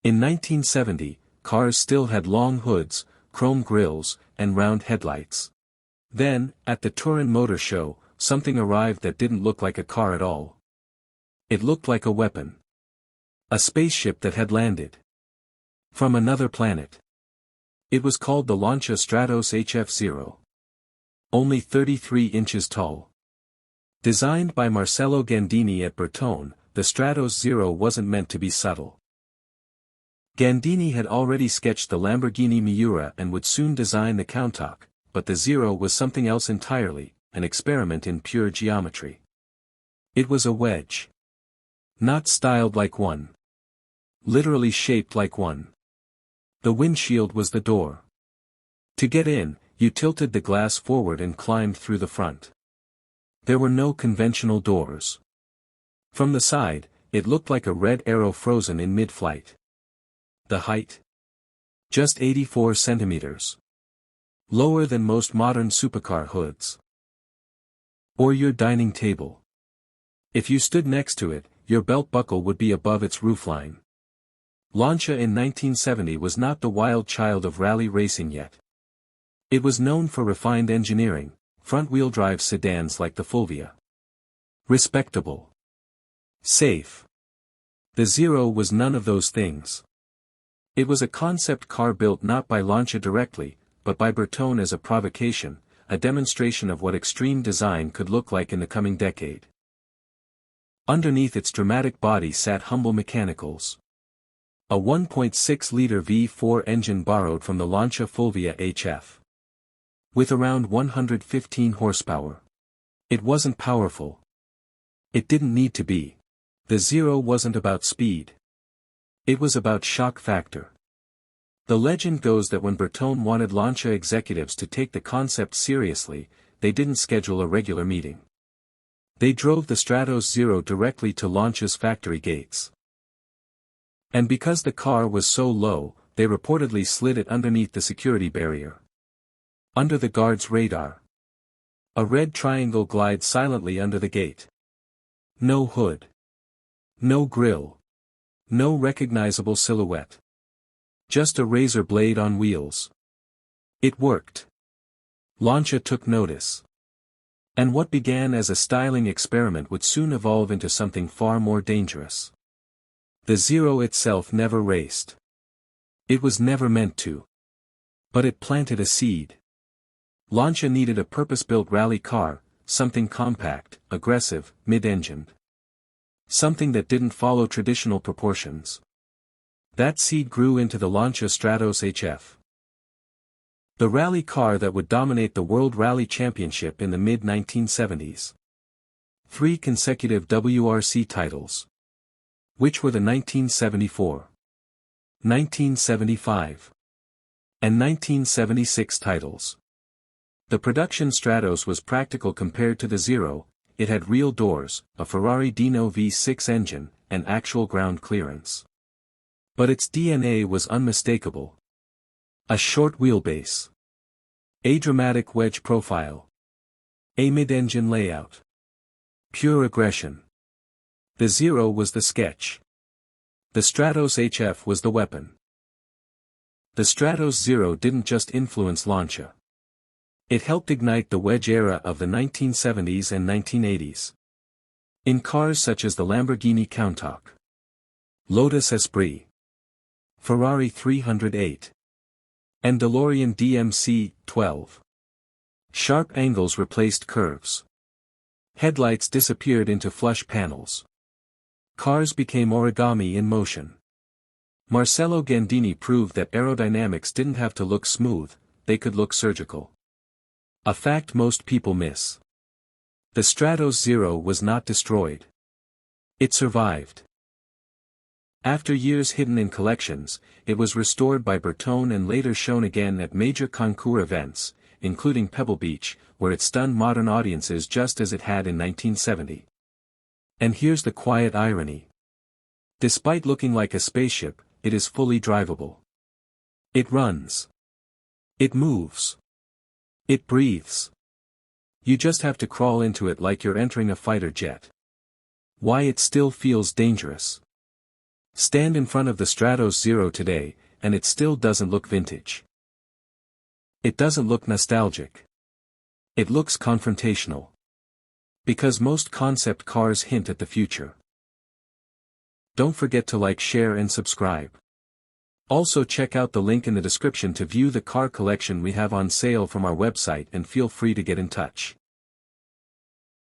In 1970, cars still had long hoods, chrome grills, and round headlights. Then, at the Turin Motor Show, something arrived that didn't look like a car at all. It looked like a weapon. A spaceship that had landed from another planet. It was called the Lancia Stratos HF0. Only 33 inches tall. Designed by Marcello Gandini at Bertone, the Stratos Zero wasn't meant to be subtle. Gandini had already sketched the Lamborghini Miura and would soon design the Countach, but the Zero was something else entirely, an experiment in pure geometry. It was a wedge. Not styled like one. Literally shaped like one. The windshield was the door. To get in, you tilted the glass forward and climbed through the front. There were no conventional doors. From the side, it looked like a red arrow frozen in mid-flight. The height? Just 84 centimeters. Lower than most modern supercar hoods. Or your dining table. If you stood next to it, your belt buckle would be above its roofline. Lancia in 1970 was not the wild child of rally racing yet. It was known for refined engineering, front-wheel drive sedans like the Fulvia. Respectable. Safe. The Zero was none of those things. It was a concept car built not by Lancia directly, but by Bertone as a provocation, a demonstration of what extreme design could look like in the coming decade. Underneath its dramatic body sat humble mechanicals. A 1.6-liter V4 engine borrowed from the Lancia Fulvia HF. With around 115 horsepower. It wasn't powerful. It didn't need to be. The Zero wasn't about speed. It was about shock factor. The legend goes that when Bertone wanted Lancia executives to take the concept seriously, they didn't schedule a regular meeting. They drove the Stratos Zero directly to Lancia's factory gates. And because the car was so low, they reportedly slid it underneath the security barrier. Under the guard's radar. A red triangle glides silently under the gate. No hood. No grille. No recognizable silhouette. Just a razor blade on wheels. It worked. Lancia took notice. And what began as a styling experiment would soon evolve into something far more dangerous. The Zero itself never raced. It was never meant to. But it planted a seed. Lancia needed a purpose-built rally car, something compact, aggressive, mid-engined. Something that didn't follow traditional proportions. That seed grew into the Lancia Stratos HF. The rally car that would dominate the World Rally Championship in the mid-1970s. 3 consecutive WRC titles. Which were the 1974, 1975, and 1976 titles. The production Stratos was practical compared to the Zero. It had real doors, a Ferrari Dino V6 engine, and actual ground clearance. But its DNA was unmistakable. A short wheelbase. A dramatic wedge profile. A mid-engine layout. Pure aggression. The Zero was the sketch. The Stratos HF was the weapon. The Stratos Zero didn't just influence Lancia. It helped ignite the wedge era of the 1970s and 1980s. In cars such as the Lamborghini Countach, Lotus Esprit, Ferrari 308, and DeLorean DMC-12. Sharp angles replaced curves. Headlights disappeared into flush panels. Cars became origami in motion. Marcello Gandini proved that aerodynamics didn't have to look smooth, they could look surgical. A fact most people miss. The Stratos Zero was not destroyed. It survived. After years hidden in collections, it was restored by Bertone and later shown again at major concours events, including Pebble Beach, where it stunned modern audiences just as it had in 1970. And here's the quiet irony. Despite looking like a spaceship, it is fully drivable. It runs. It moves. It breathes. You just have to crawl into it like you're entering a fighter jet. Why it still feels dangerous. Stand in front of the Stratos Zero today, and it still doesn't look vintage. It doesn't look nostalgic. It looks confrontational. Because most concept cars hint at the future. Don't forget to like, share and subscribe. Also check out the link in the description to view the car collection we have on sale from our website, and feel free to get in touch.